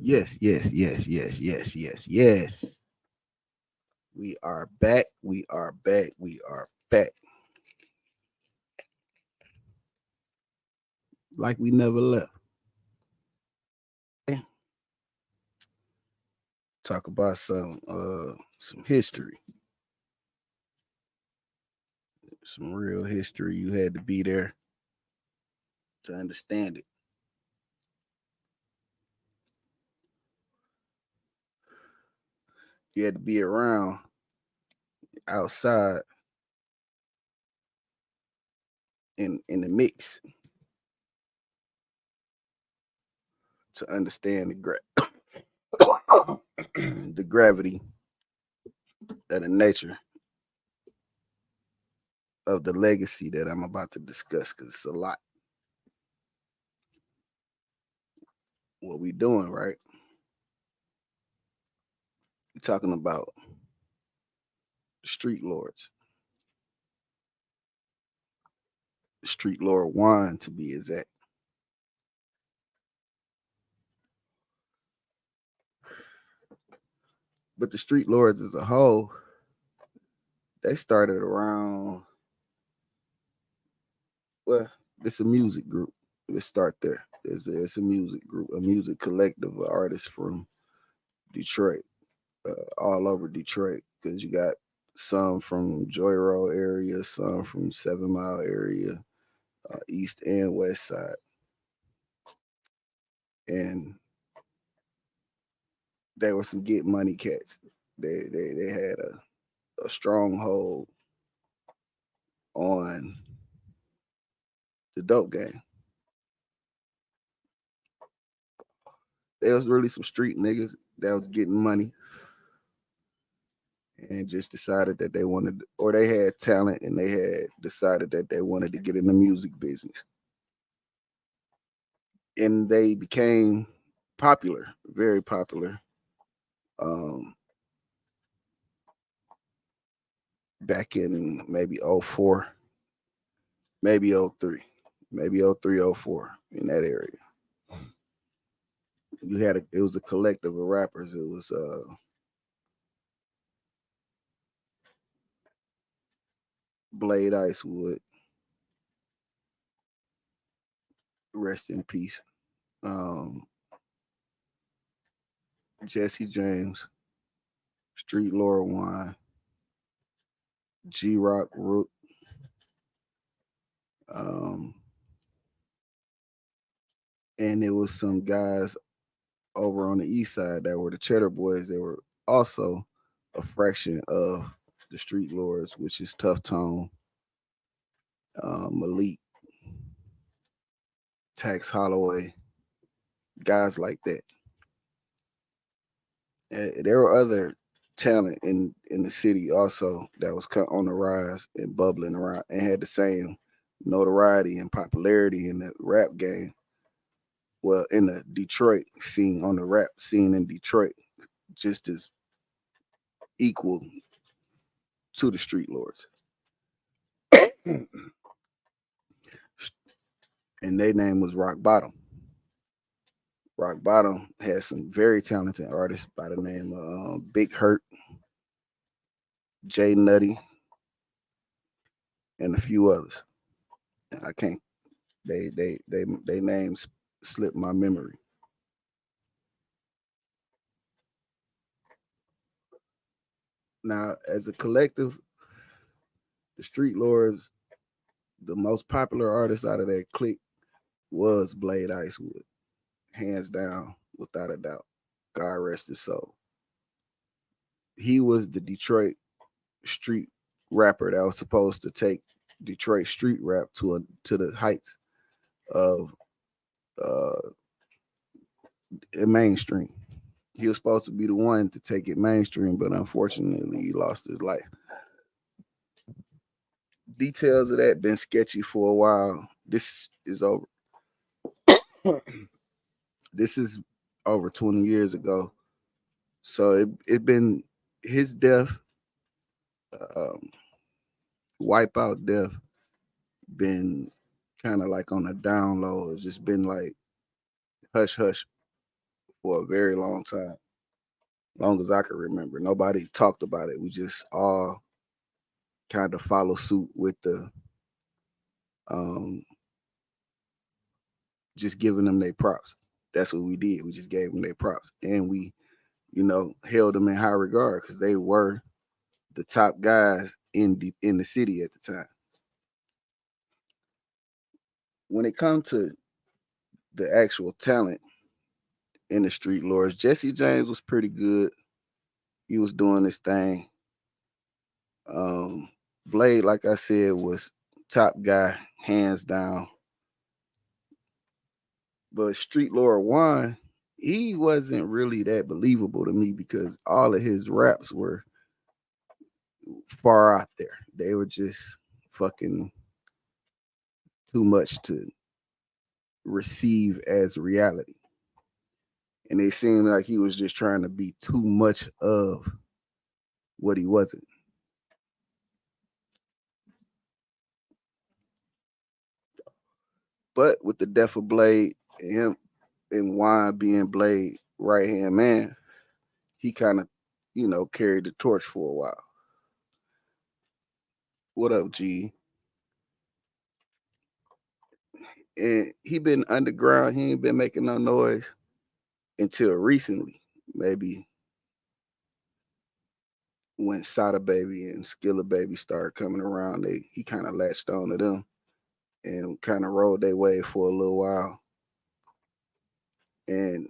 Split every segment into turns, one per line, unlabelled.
Yes, yes, yes, yes, yes, yes, yes. We are back. We are back. We are back. Like we never left. Okay. Talk about some history. Some real history. You had to be there to understand it. You had to be around outside in the mix to understand the gravity of the nature of the legacy that I'm about to discuss because it's a lot. What we doing, right? We're talking about the street lords, the street lord Juan to be exact. But the street lords as a whole, they started around, well, it's a music group. Let's start there. It's a music group, a music collective of artists from Detroit, all over Detroit, because you got some from Joy Road area, some from 7 Mile area, east and west side, and they were some get money cats. They had a stronghold on the dope game. There was really some street niggas that was getting money and just decided that they wanted, or they had talent and they had decided that they wanted to get in the music business. And they became popular, very popular. Um, Back in maybe '04, maybe '03, maybe '03, '04 in that area. It was a collective of rappers. It was Blade Icewood, rest in peace. Um, Jesse James, Street Lord Wine, G Rock Rook, um, and there was some guys over on the east side that were the Cheddar Boys. They were also a fraction of the Street Lords, which is Tough Tone, Malik, Tax Holloway, guys like that. There were other talent in the city also that was on the rise and bubbling around and had the same notoriety and popularity in the rap game. Well, in the Detroit scene, on the rap scene in Detroit, just as equal to the Street Lords. And their name was Rock Bottom. Rock Bottom had some very talented artists by the name of Big Hurt, Jay Nutty, and a few others. I can't. They names slip my memory. Now, as a collective, the Street Lords, the most popular artist out of that clique was Blade Icewood, hands down, without a doubt. God rest his soul. He was the Detroit street rapper that was supposed to take Detroit street rap to the heights of uh mainstream. He was supposed to be the one to take it mainstream, but unfortunately he lost his life. Details of that been sketchy for a while. This is over. This is over 20 years ago. So it been his death, um, wipeout death, been kind of like on a down low. It's just been like hush hush for a very long time, long as I can remember. Nobody talked about it. We just all kind of follow suit with the um just giving them their props. That's what we did. We just gave them their props, and we, held them in high regard because they were the top guys in the city at the time. When it comes to the actual talent in the Streetlords, Jesse James was pretty good. He was doing his thing. Blade, like I said, was top guy, hands down. But Streetlord Juan, he wasn't really that believable to me because all of his raps were far out there. They were just fucking too much to receive as reality. And it seemed like he was just trying to be too much of what he wasn't. But with the death of Blade and him and Juan being Blade right hand man, he kind of, carried the torch for a while. What up, G? And he been underground. He ain't been making no noise until recently. Maybe when Sada Baby and Skilla Baby started coming around, he kind of latched on to them and kind of rode their way for a little while. And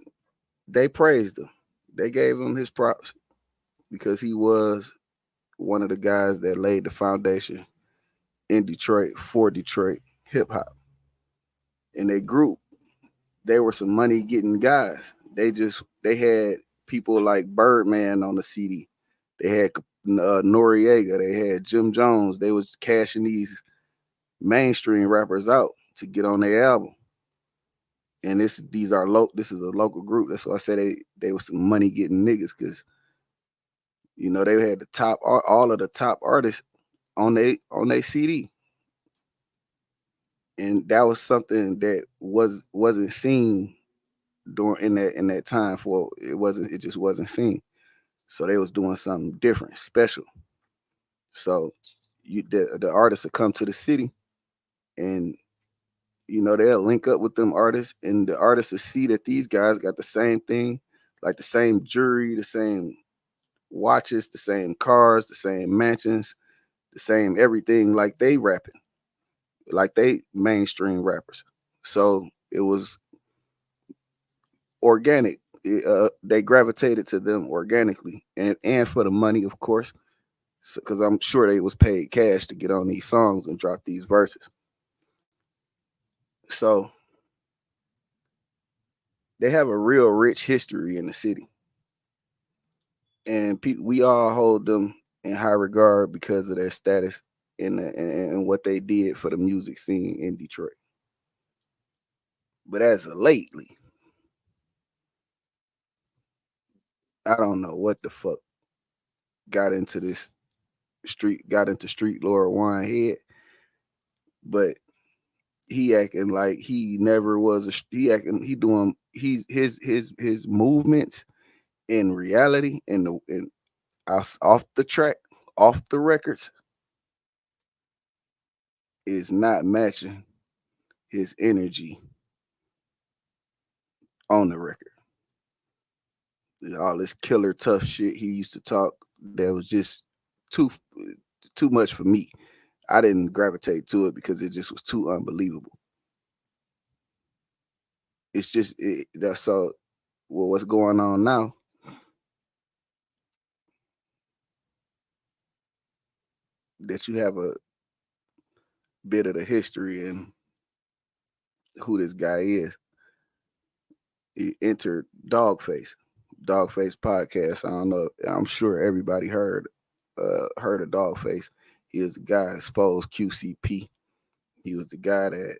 they praised him. They gave him his props because he was one of the guys that laid the foundation in Detroit for Detroit hip hop. And they group, they were some money getting guys. They had people like Birdman on the CD. They had Noriega. They had Jim Jones. They was cashing these mainstream rappers out to get on their album. And this is a local group. That's why I say they were some money getting niggas because they had the top all of the top artists on they CD. And that was something that wasn't seen during in that time. For it just wasn't seen. So they was doing something different, special. So the artists would come to the city and they'll link up with them artists, and the artists will see that these guys got the same thing, like the same jewelry, the same watches, the same cars, the same mansions, the same everything, like they rapping, like they mainstream rappers. So it was organic. They gravitated to them organically, and for the money, of course, because I'm sure they was paid cash to get on these songs and drop these verses. So they have a real rich history in the city, and we all hold them in high regard because of their status and what they did for the music scene in Detroit. But as of lately, I don't know what the fuck got into Streetlord Juan head, but he acting like he never was his movements in reality in off the track, off the records, is not matching his energy on the record. All this killer tough shit he used to talk that was just too too much for me. I didn't gravitate to it because it just was too unbelievable. It's just that's so. Well, what's going on now? That you have a bit of the history and who this guy is. He entered Dogface podcast. I don't know. I'm sure everybody heard of Dogface. He was the guy that exposed QCP. He was the guy that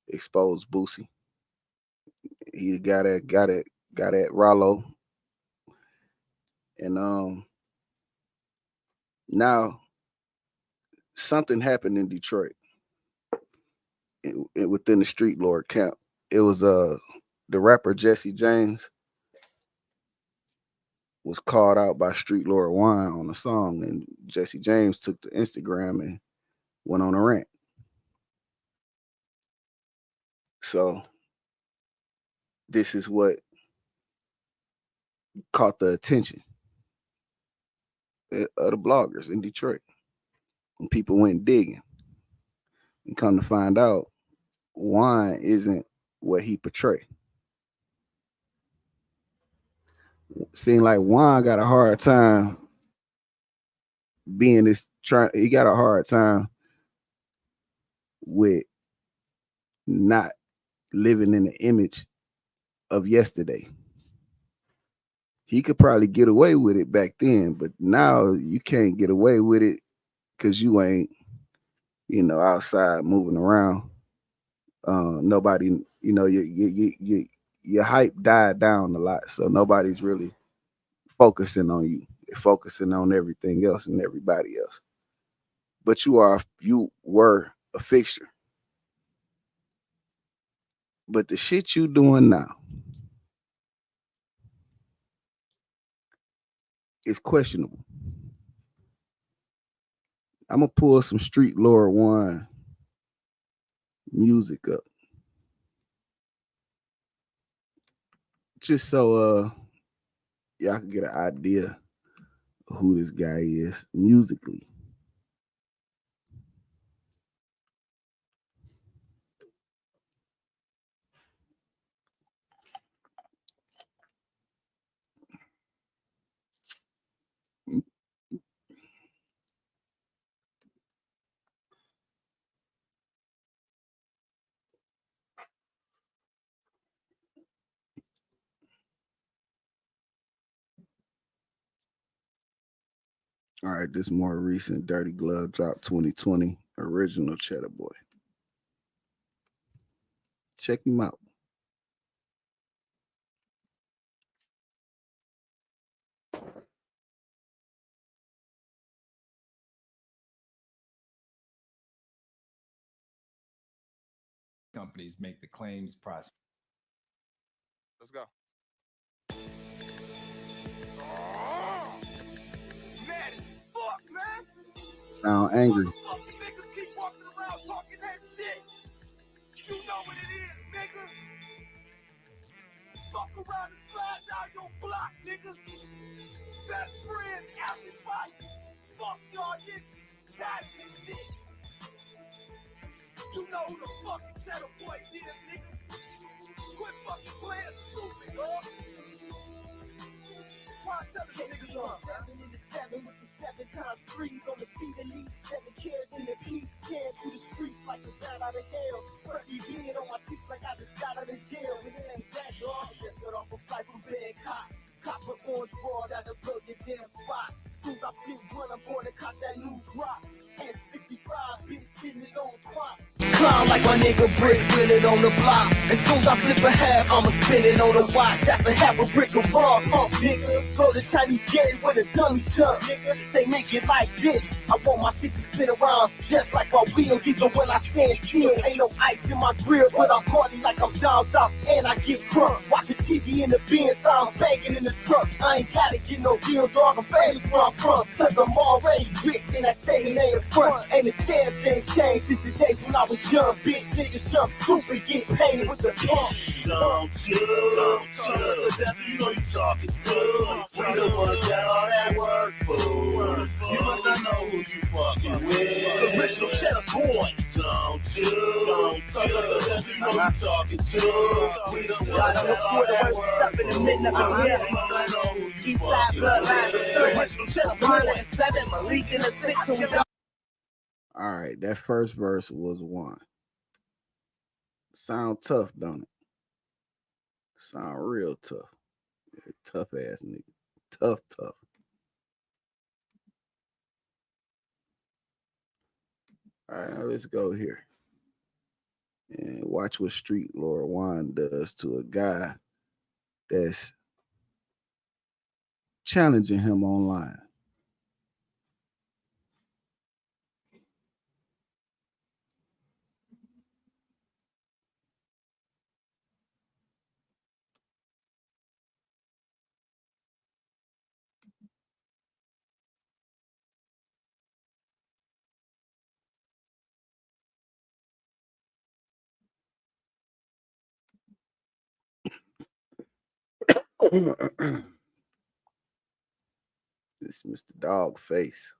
exposed Boosie. He the guy that got at Rollo. And now something happened in Detroit within the Streetlord camp. It was the rapper Jesse James was called out by Streetlord Juan on the song, and Jesse James took to Instagram and went on a rant. So this is what caught the attention of the bloggers in Detroit. And people went digging. And come to find out, Juan isn't what he portrayed. Seemed like Juan got a hard time being this he got a hard time with not living in the image of yesterday. He could probably get away with it back then, but now you can't get away with it because you ain't, outside moving around. Nobody, your hype died down a lot, so nobody's really focusing on you. They're focusing on everything else and everybody else. But you were a fixture. But the shit you doing now is questionable. I'm gonna pull some Streetlord Juan music up, just so y'all can get an idea of who this guy is musically. All right, this more recent Dirty Glove drop 2020 original Cheddar Boy. Check him out.
Companies make the claims process.
Let's go. Oh, mad as fuck, man.
Sound angry.
Motherfucking niggas keep walking around talking that shit. You know what it is, nigga. Fuck around and slide down your block, nigga. Best friends, everybody. Fuck y'all niggas. Tired of this shit. You know who the fucking Cheddar Boys is, nigga. Quit fucking playing stupid, dog. Why tell the niggas something?
7 in the 7 with the 7 times 3s on the feet and leave 7 cares in the piece. Can through the streets like the bat out of hell. Turkey beard on my cheeks like I just got out of jail. But it ain't that, dog. Just got off a flight from Bangkok. Copper orange raw that'll blow your damn spot. Soon as I flip one, I'm going to cop that new drop. S55, bitch, sitting it on twice. Clown like my nigga Brick, wheeling on the block. As soon as I flip a half, I'ma spin it on the watch. That's a half a brick of raw pump, nigga. Go to Chinese Gary with a dummy chunk, nigga. Say make it like this. I want my shit to spin around just like my wheels, even when I stand still. Ain't no ice in my grill, but I'm party like I'm down south and I get crunk. Watching TV in the bin, sounds banging in the truck. I ain't gotta get no deal, dog. I'm famous where I'm from, cause I'm already rich and that saving ain't a front. Ain't a damn thing changed since the days when I was young. Bitch, niggas jump stupid, get painted with the pump.
Don't you know you talking to. We the ones that all that work for. You must not know who you fucking with. Original Cheddar Boys. Don't you know you talking to. We the ones that all that work for. You must not know who you fucking with. Original Cheddar Boys.
7, Malik in the 6.
All right, that first verse was Juan. Sound tough, don't it? Sound real tough. Yeah, tough ass nigga. Tough. All right, now let's go here and watch what Streetlord Juan does to a guy that's challenging him online. This Mr. Dog Face.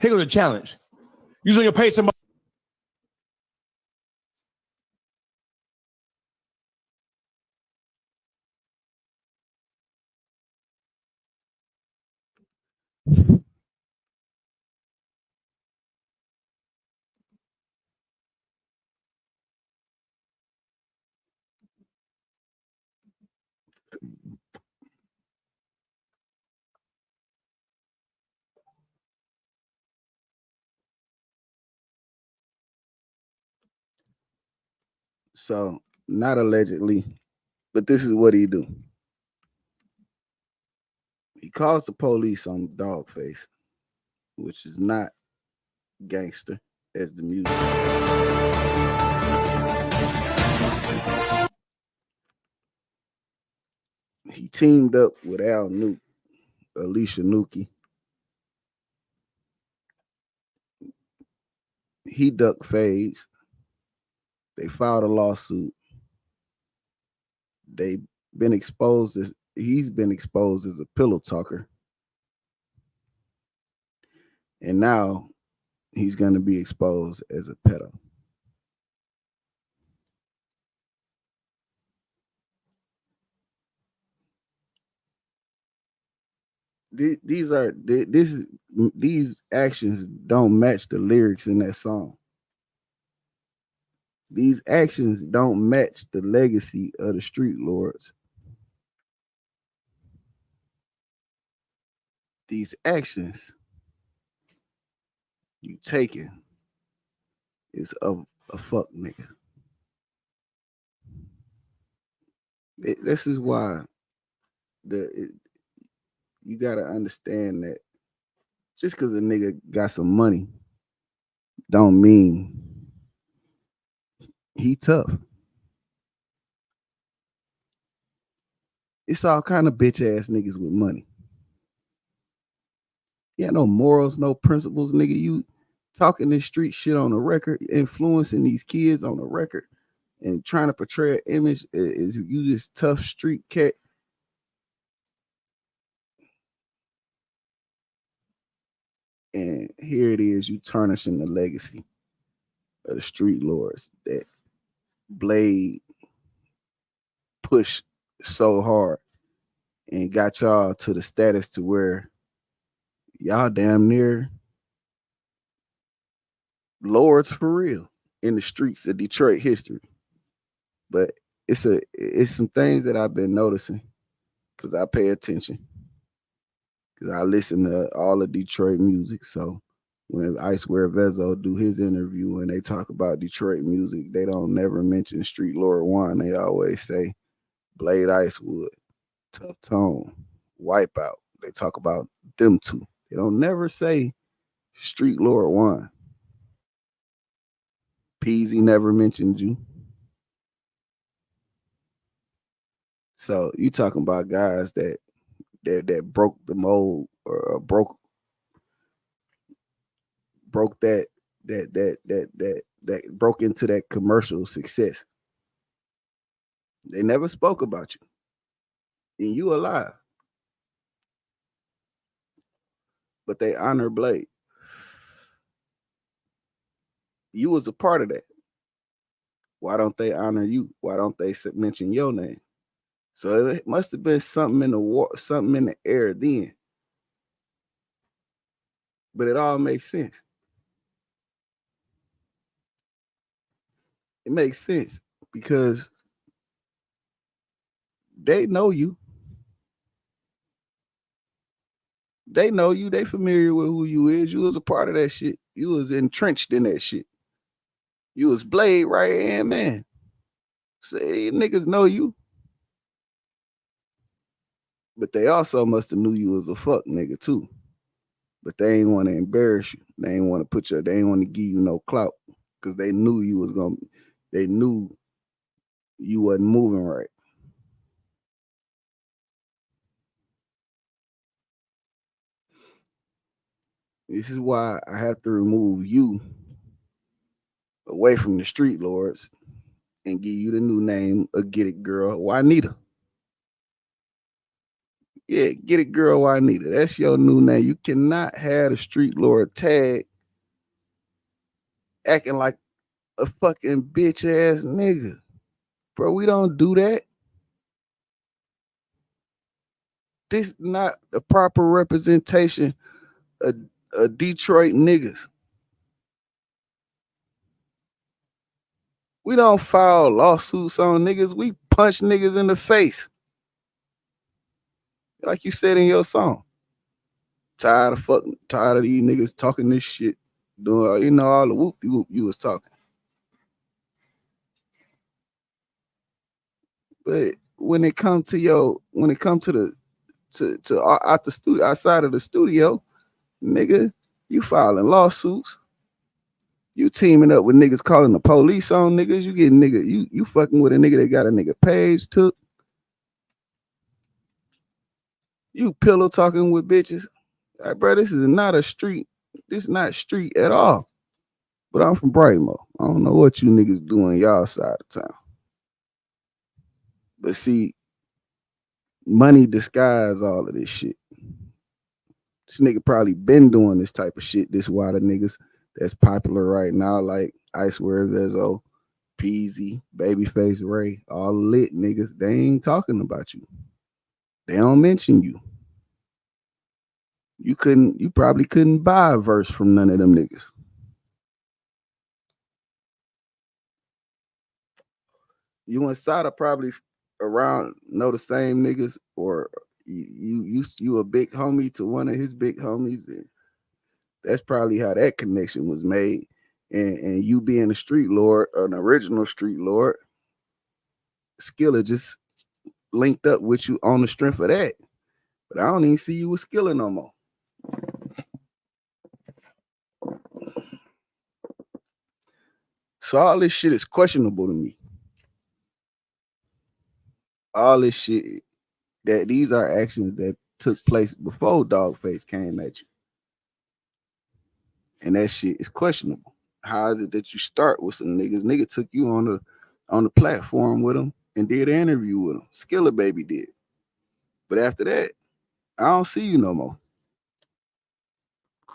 Here goes the challenge. Usually you pay somebody.
So, not allegedly, but this is what he do. He calls the police on Dogface, which is not gangster as the music. He teamed up with Nuke, Alicia Nukey. He ducked fades. They filed a lawsuit. They've been exposed as he's been exposed as a pillow talker. And now he's going to be exposed as a pedo. These actions don't match the lyrics in that song. These actions don't match the legacy of the Streetlords. These actions you taking is of a fuck nigga. This is why you gotta understand that just because a nigga got some money don't mean he tough. It's all kind of bitch ass niggas with money. Yeah, no morals, no principles, nigga. You talking this street shit on the record, influencing these kids on the record, and trying to portray an image is you this tough street cat. And here it is, you tarnishing the legacy of the Streetlords that Blade pushed so hard and got y'all to the status to where y'all damn near lords for real in the streets of Detroit history. But it's some things that I've been noticing because I pay attention. Because I listen to all the Detroit music. So when I Swear Vezo do his interview and they talk about Detroit music, they don't never mention Streetlord Juan. They always say Blade Icewood, Tough Tone, Wipeout. They talk about them two. They don't never say Streetlord Juan. Peasy never mentioned you. So you talking about guys that broke the mold or broke that broke into that commercial success. They never spoke about you. And you alive. But they honor Blade. You was a part of that. Why don't they honor you? Why don't they mention your name? So it must have been something in the air then. But it all makes sense. It makes sense because they know you. They know you. They familiar with who you is. You was a part of that shit. You was entrenched in that shit. You was Blade right hand man. So these niggas know you. But they also must have knew you was a fuck nigga too. But they ain't want to embarrass you. They ain't want to they ain't want to give you no clout. Because they knew they knew you wasn't moving right. This is why I have to remove you away from the Streetlords and give you the new name of Getitgirl Juanita. Yeah, Getitgirl Juanita. That's your new name. You cannot have the Streetlord tag acting like a fucking bitch ass nigga. Bro, we don't do that. This is not the proper representation of Detroit niggas. We don't file lawsuits on niggas. We punch niggas in the face. Like you said in your song. Tired of these niggas talking this shit. Doing, all the whoop-de-whoop you was talking. But when it comes to the out the studio, outside of the studio, nigga, you filing lawsuits. You teaming up with niggas calling the police on niggas. You getting you fucking with a nigga that got a nigga page took. You pillow talking with bitches. Like, bro, this is not a street. This is not street at all. But I'm from Brightmo. I don't know what you niggas doing y'all side of town. But see, money disguise all of this shit. This nigga probably been doing this type of shit. This why the niggas that's popular right now, like Icewear Vezo, Peasy, Babyface Ray, all lit niggas, they ain't talking about you. They don't mention you. You probably couldn't buy a verse from none of them niggas. You and Sada probably around know the same niggas, or you a big homie to one of his big homies, and that's probably how that connection was made. And you being a Streetlord, an original Streetlord, Skilla just linked up with you on the strength of that. But I don't even see you with Skilla no more. So all this shit is questionable to me. All this shit, that these are actions that took place before Dogface came at you. And that shit is questionable. How is it that you start with some niggas? Nigga took you on the platform with them and did an interview with them. Skilla Baby did. But after that, I don't see you no more.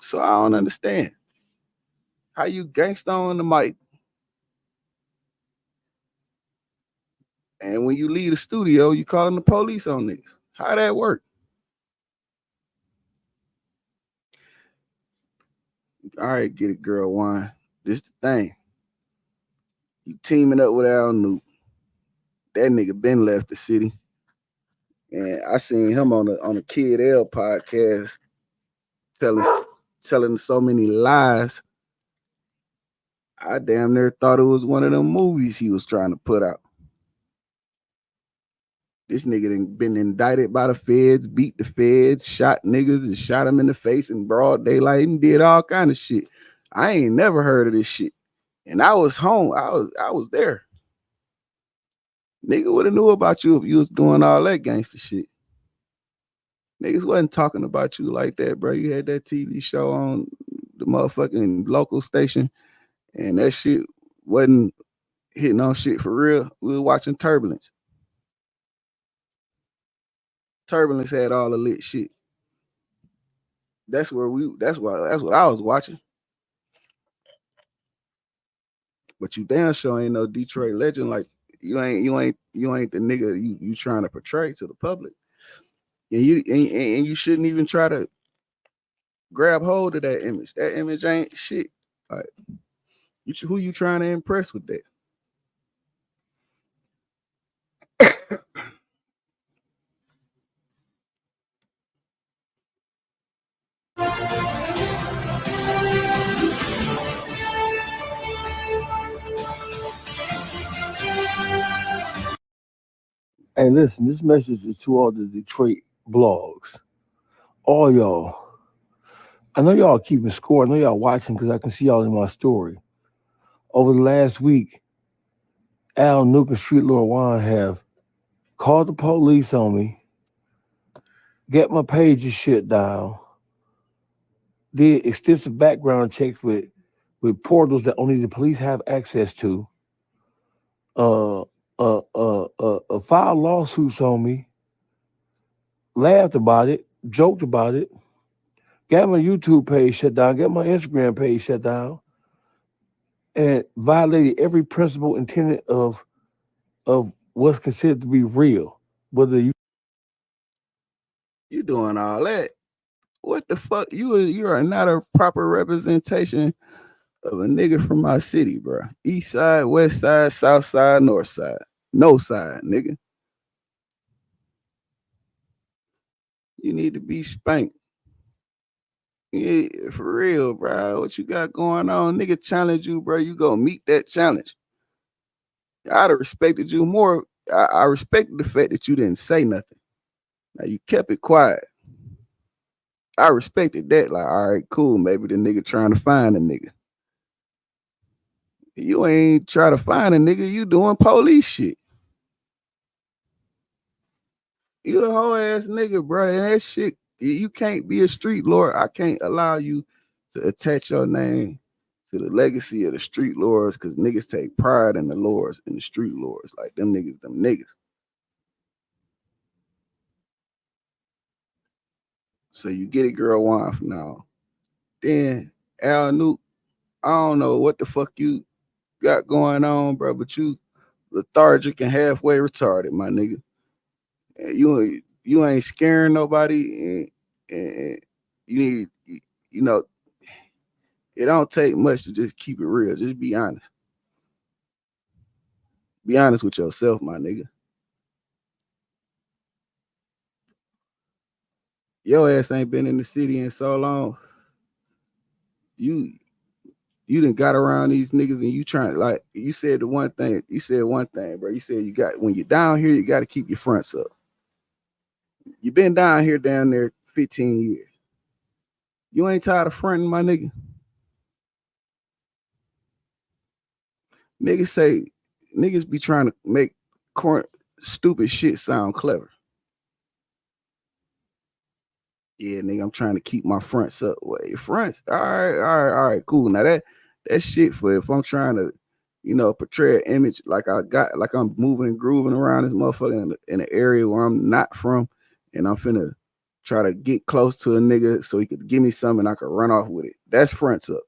So I don't understand how you gangsta on the mic, and when you leave the studio, you calling the police on niggas. How that work? All right, Getitgirl, Juan. This the thing. You teaming up with Nuke. That nigga been left the city. And I seen him on the Kid L podcast telling so many lies. I damn near thought it was one of them movies he was trying to put out. This nigga done been indicted by the feds, beat the feds, shot niggas and shot them in the face in broad daylight and did all kind of shit. I ain't never heard of this shit. And I was home. I was there. Nigga would have knew about you if you was doing all that gangster shit. Niggas wasn't talking about you like that, bro. You had that TV show on the motherfucking local station, and that shit wasn't hitting on shit for real. We were watching Turbulence. Turbulence had all the lit shit. That's what I was watching. But you damn sure ain't no Detroit legend. Like you ain't the nigga you trying to portray to the public. And you shouldn't even try to grab hold of that image. That image ain't shit. Like who you trying to impress with that?
Hey, listen, this message is to all the Detroit blogs. All y'all. I know y'all keeping score. I know y'all watching because I can see y'all in my story. Over the last week, Al, Nuke, and Streetlord Juan have called the police on me, get my pages shit down, did extensive background checks with portals that only the police have access to. Filed lawsuits on me, laughed about it, joked about it, got my YouTube page shut down, got my Instagram page shut down, and violated every principle and tenet of what's considered to be real. Whether
You doing all that? What the fuck? You are not a proper representation of a nigga from my city, bro. East side, west side, south side, north side. No side, nigga. You need to be spanked. Yeah, for real, bro. What you got going on? Nigga challenge you, bro. You go meet that challenge. I'd have respected you more. I respected the fact that you didn't say nothing. Now you kept it quiet. I respected that. Like, all right, cool. Maybe the nigga trying to find a nigga. You ain't trying to find a nigga. You doing police shit. You a whole ass nigga, bro. And that shit, you can't be a street lord. I can't allow you to attach your name to the legacy of the street lords because niggas take pride in the lords and the street lords. Like them niggas. So you get it, girl, Juan from now. Then Al Nuke, I don't know what the fuck you got going on, bro, but you lethargic and halfway retarded, my nigga. And you ain't scaring nobody, and you need, you know, it don't take much to just keep it real. Just be honest. Be honest with yourself, my nigga. Your ass ain't been in the city in so long. You done got around these niggas and you trying, like, you said one thing, bro. You said when you're down here, you got to keep your fronts up. You been down there 15 years. You ain't tired of fronting, my nigga. Niggas be trying to make stupid shit sound clever. Yeah, nigga, I'm trying to keep my fronts up. Wait, fronts? All right, cool. Now that shit for if I'm trying to, portray an image like I'm moving and grooving around this motherfucker in an area where I'm not from, and I'm finna try to get close to a nigga so he could give me something and I could run off with it. That's fronts up.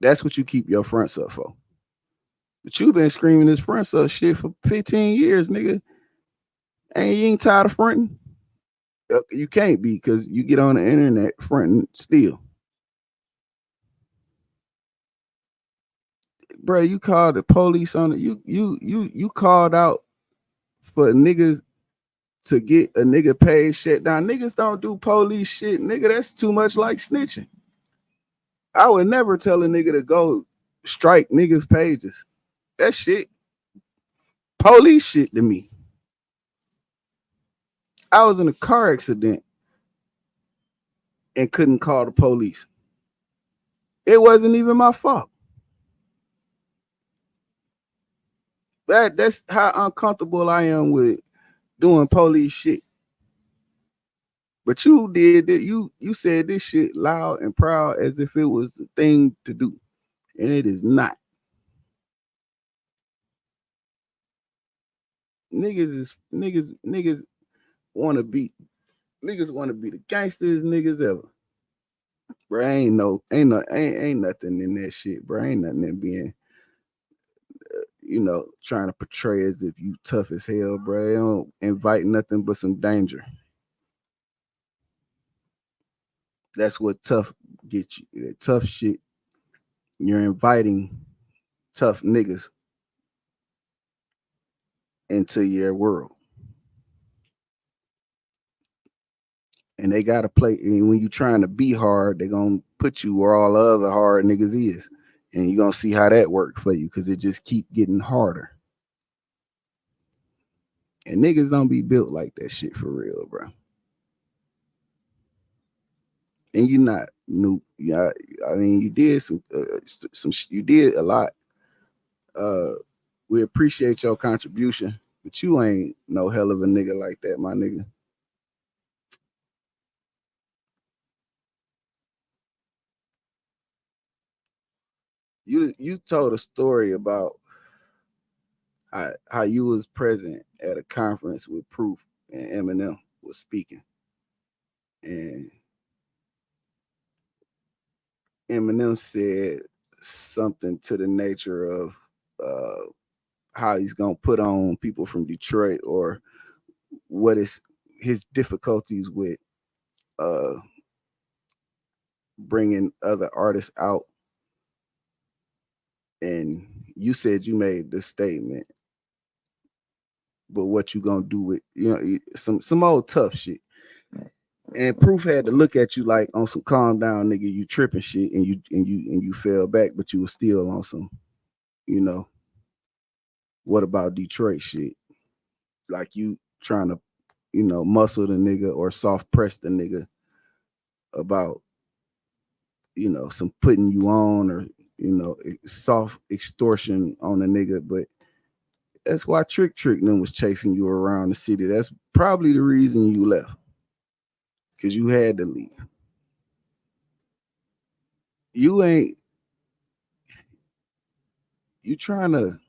That's what you keep your fronts up for. But you been screaming this fronts up shit for 15 years, nigga. And you ain't tired of fronting? You can't be because you get on the internet fronting still. Bro, you called the police on it. You called out for niggas to get a nigga page shut down. Niggas don't do police shit, nigga. That's too much like snitching. I would never tell a nigga to go strike niggas' pages. That shit, police shit to me. I was in a car accident and couldn't call the police. It wasn't even my fault. That's how uncomfortable I am with doing police shit. But you did it. You said this shit loud and proud as if it was the thing to do. And it is not. Niggas want to be the gangsters niggas ever. Bro, ain't nothing in that shit, bro. Ain't nothing in being trying to portray as if you tough as hell, bro. They don't invite nothing but some danger. That's what tough gets you. That tough shit. You're inviting tough niggas into your world. And they gotta play. And when you're trying to be hard, they're gonna put you where all the other hard niggas is. And you're gonna see how that worked for you because it just keep getting harder. And niggas don't be built like that shit for real, bro. And you're not new. Yeah, I mean, you did some. You did a lot. We appreciate your contribution, but you ain't no hell of a nigga like that, my nigga. You told a story about how you was present at a conference with Proof and Eminem was speaking, and Eminem said something to the nature of how he's gonna put on people from Detroit, or what is his difficulties with uh bringing other artists out. And you said you made this statement, but what you gonna do with some old tough shit. And Proof had to look at you like on some calm down nigga, you tripping shit, and you fell back, but you were still on some, what about Detroit shit? Like you trying to, muscle the nigga or soft press the nigga about, some putting you on, or, soft extortion on a nigga. But that's why Trick them was chasing you around the city. That's probably the reason you left. Because you had to leave. You trying to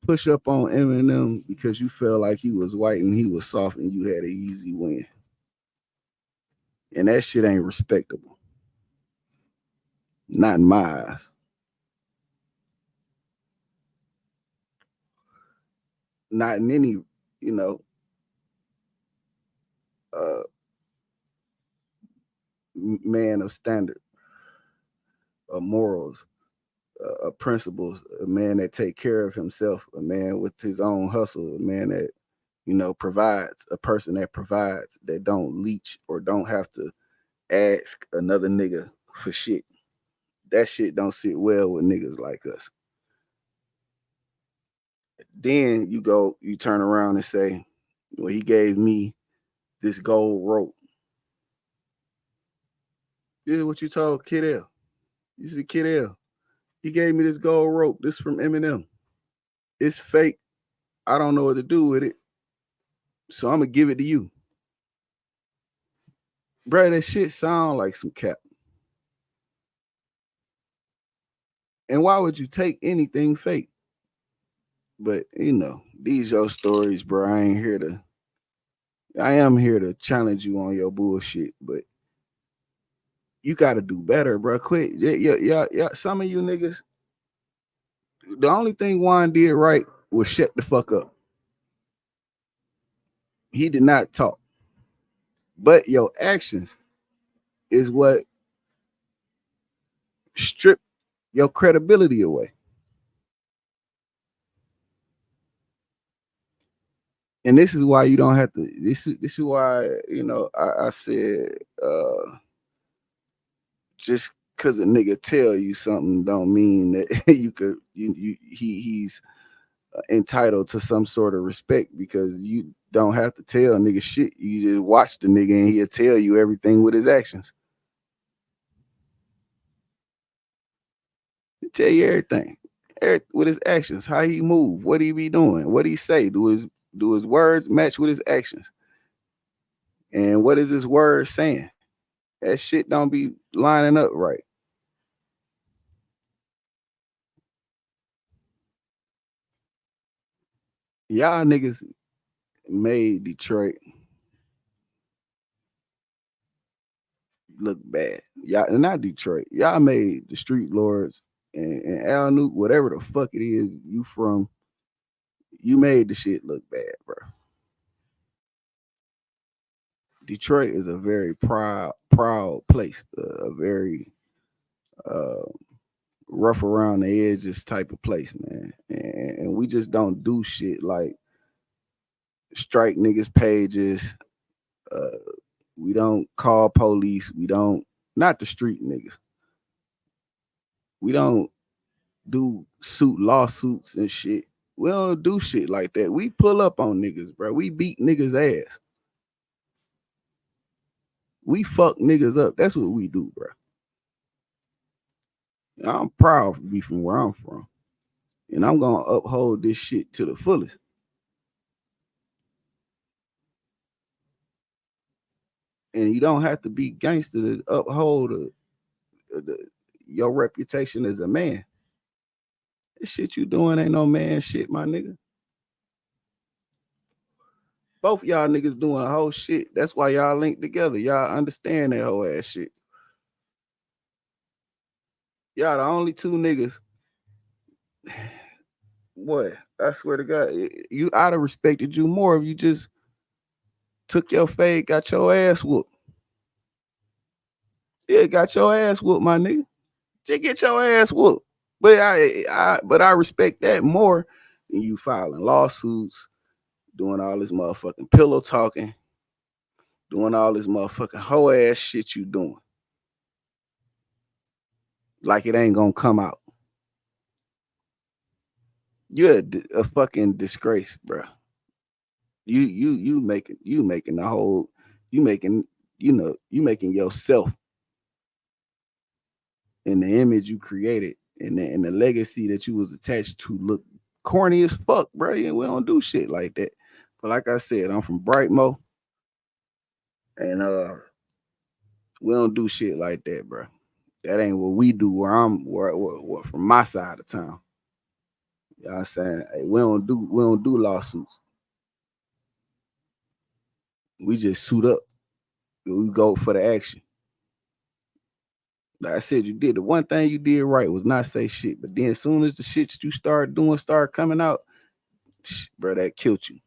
push up on Eminem because you felt like he was white and he was soft and you had an easy win. And that shit ain't respectable. Not in my eyes. Not in any, man of standard, of morals, principles, a man that take care of himself, a man with his own hustle, a man that, provides, a person that provides, that don't leech or don't have to ask another nigga for shit. That shit don't sit well with niggas like us. Then you turn around and say, well, he gave me this gold rope. This is what you told Kid L. You said, Kid L, he gave me this gold rope. This from Eminem. It's fake. I don't know what to do with it. So I'm going to give it to you. Bro, that shit sound like some cap. And why would you take anything fake? But, these your stories, bro. I am here to challenge you on your bullshit, but you got to do better, bro. Quit. Yeah. Some of you niggas, the only thing Juan did right was shut the fuck up. He did not talk. But your actions is what strip your credibility away. And this is why you don't have to. This is why I said just because a nigga tell you something don't mean that he's entitled to some sort of respect, because you don't have to tell a nigga shit. You just watch the nigga and he'll tell you everything with his actions. He'll tell you everything with his actions, how he move, what he be doing, what he say. Do his words match with his actions? And what is his words saying? That shit don't be lining up right. Y'all niggas made Detroit look bad. Y'all, not Detroit. Y'all made the Streetlords and Al Nuke, whatever the fuck it is you from. You made the shit look bad, bro. Detroit is a very proud place, a very rough around the edges type of place, man. And we just don't do shit like strike niggas pages. We don't call police. We don't, not the street niggas. We don't do lawsuits and shit. We don't do shit like that. We pull up on niggas, bro. We beat niggas' ass. We fuck niggas up. That's what we do, bro. I'm proud to be from where I'm from. And I'm going to uphold this shit to the fullest. And you don't have to be gangster to uphold your reputation as a man. This shit you doing ain't no man shit, my nigga. Both y'all niggas doing whole shit. That's why y'all linked together. Y'all understand that whole ass shit. Y'all the only two niggas. Boy, I swear to God, I'd have respected you more if you just took your fade, got your ass whooped. Yeah, got your ass whooped, my nigga. Just get your ass whooped. But I respect that more than you filing lawsuits, doing all this motherfucking pillow talking, doing all this motherfucking hoe ass shit you doing. Like it ain't gonna come out. You're a fucking disgrace, bro. You making the whole, you making yourself and the image you created and the legacy that you was attached to look corny as fuck, bro. Yeah, we don't do shit like that. But like I said, I'm from Brightmo, and we don't do shit like that, bro. That ain't what we do where from my side of town. You know what I'm saying? Hey, we don't do lawsuits. We just suit up. We go for the action. Like I said, you did the one thing you did right was not say shit. But then as soon as the shit you start doing start coming out, bro, that killed you.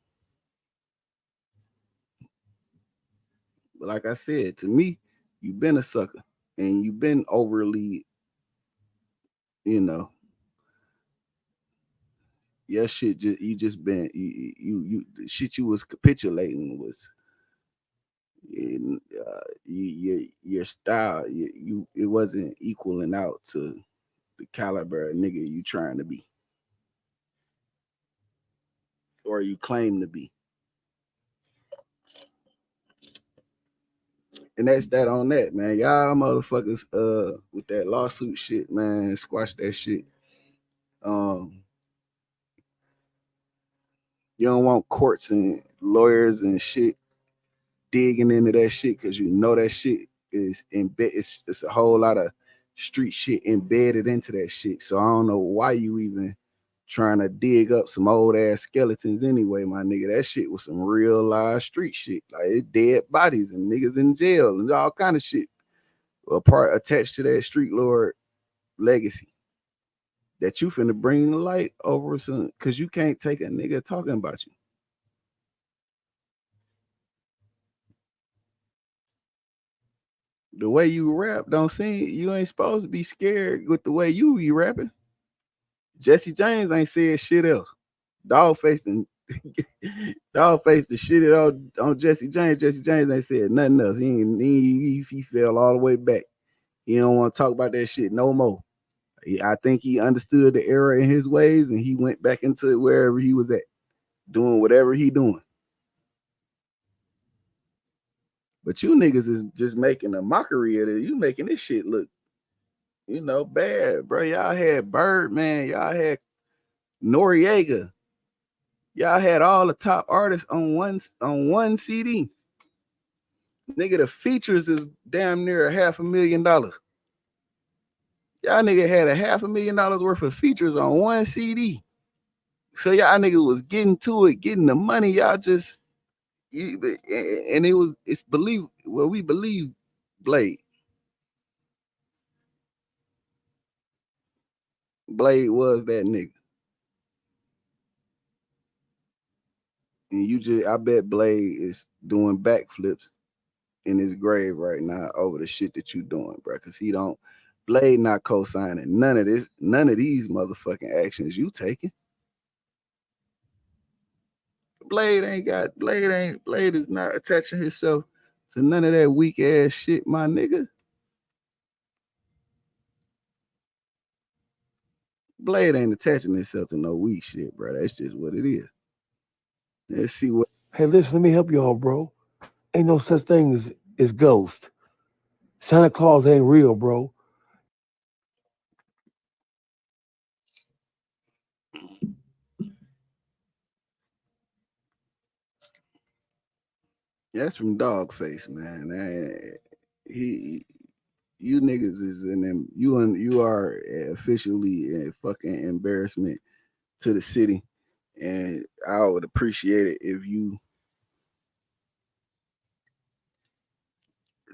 But like I said, to me, you've been a sucker and you've been overly, your shit just been the shit you was capitulating was your style. It wasn't equaling out to the caliber of nigga you trying to be or you claim to be. And that's that on that, man. Y'all motherfuckers with that lawsuit shit, man, squash that shit. You don't want courts and lawyers and shit digging into that shit because you know that shit is it's a whole lot of street shit embedded into that shit. So I don't know why you even trying to dig up some old ass skeletons anyway, my nigga. That shit was some real live street shit. Like it's dead bodies and niggas in jail and all kind of shit. A part attached to that Streetlord legacy that you finna bring the light over some, cause you can't take a nigga talking about you. The way you rap don't seem, you ain't supposed to be scared with the way you be rapping. Jesse James ain't said shit else. Dogface the shit on Jesse James. Jesse James ain't said nothing else. He fell all the way back. He don't want to talk about that shit no more. I think he understood the error in his ways and he went back into wherever he was at, doing whatever he doing. But you niggas is just making a mockery of it. You making this shit look, bad, bro. Y'all had Birdman, y'all had Noriega, y'all had all the top artists on one CD. Nigga, the features is damn near $500,000. Y'all nigga had $500,000 worth of features on one CD. So y'all niggas was getting to it, getting the money. Y'all just, and it's believe, well, we believe Blade. Blade was that nigga. And I bet Blade is doing backflips in his grave right now over the shit that you doing, bro. Cause Blade not co-signing none of these motherfucking actions you taking. Blade is not attaching himself to none of that weak ass shit, my nigga. Blade ain't attaching himself to no weak shit, bro. That's just what it is. Let's see what.
Hey, listen, let me help y'all, bro. Ain't no such thing as ghost. Santa Claus ain't real, bro.
That's from Dogface, man. You niggas is in them. You are officially a fucking embarrassment to the city, and I would appreciate it if you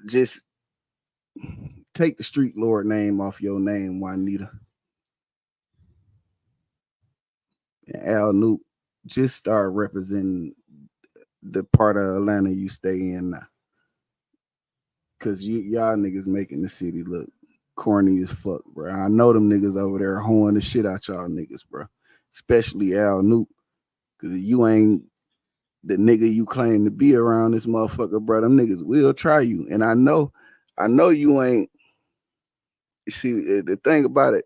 just take the Streetlord name off your name, Juanita. And Al Nuke, just start representing the part of Atlanta you stay in now. Cause y'all niggas making the city look corny as fuck, bro. I know them niggas over there hoeing the shit out y'all niggas, bro. Especially Al Nuke. Cause you ain't the nigga you claim to be around this motherfucker, bro. Them niggas will try you. And I know you ain't. You see, the thing about it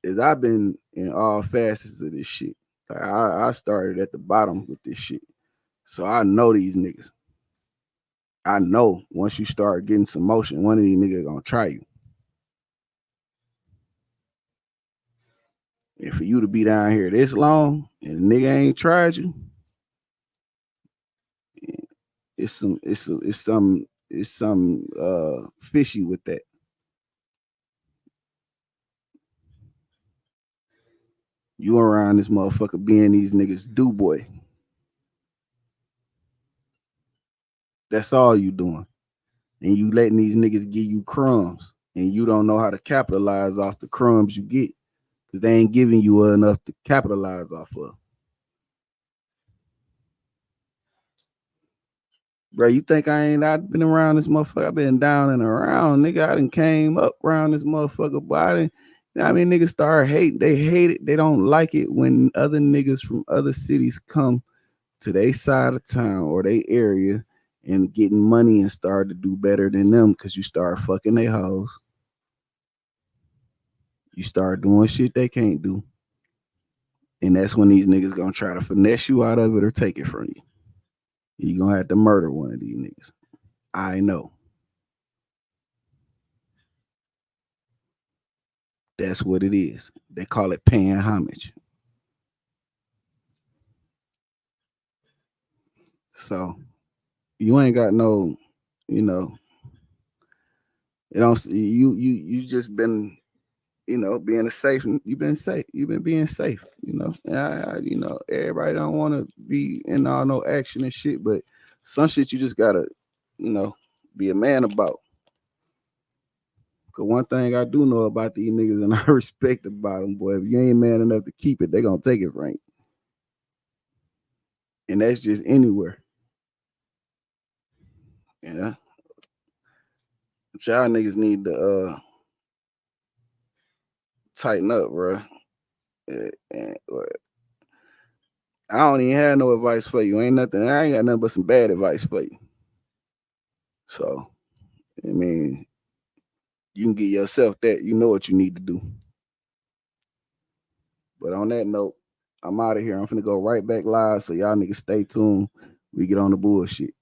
is I've been in all facets of this shit. Like I started at the bottom with this shit. So I know these niggas. I know once you start getting some motion, one of these niggas gonna try you. And for you to be down here this long and the nigga ain't tried you, it's some fishy with that. You around this motherfucker being these niggas do boy. That's all you doing. And you letting these niggas give you crumbs. And you don't know how to capitalize off the crumbs you get. Because they ain't giving you enough to capitalize off of. Bro, you think I've been around this motherfucker? I've been down and around, nigga. I done came up around this motherfucker, but I didn't, you know what I mean? Niggas start hating. They hate it. They don't like it when other niggas from other cities come to their side of town or their area and getting money and start to do better than them because you start fucking they hoes. You start doing shit they can't do. And that's when these niggas gonna try to finesse you out of it or take it from you. You're gonna have to murder one of these niggas. I know. That's what it is. They call it paying homage. So you ain't got no, you know, it don't you just been, you know, being a safe. You've been safe. You've been being safe. You know, and you know, everybody don't want to be in all no action and shit, but some shit you just gotta, you know, be a man about. Cause one thing I do know about these niggas, and I respect about them, boy, if you ain't man enough to keep it, they gonna take it from you. And that's just anywhere. Yeah. But y'all niggas need to tighten up, bro. I don't even have no advice for you. Ain't nothing. I ain't got nothing but some bad advice for you. So, I mean, you can get yourself that. You know what you need to do. But on that note, I'm out of here. I'm finna go right back live. So y'all niggas stay tuned. We get on the bullshit.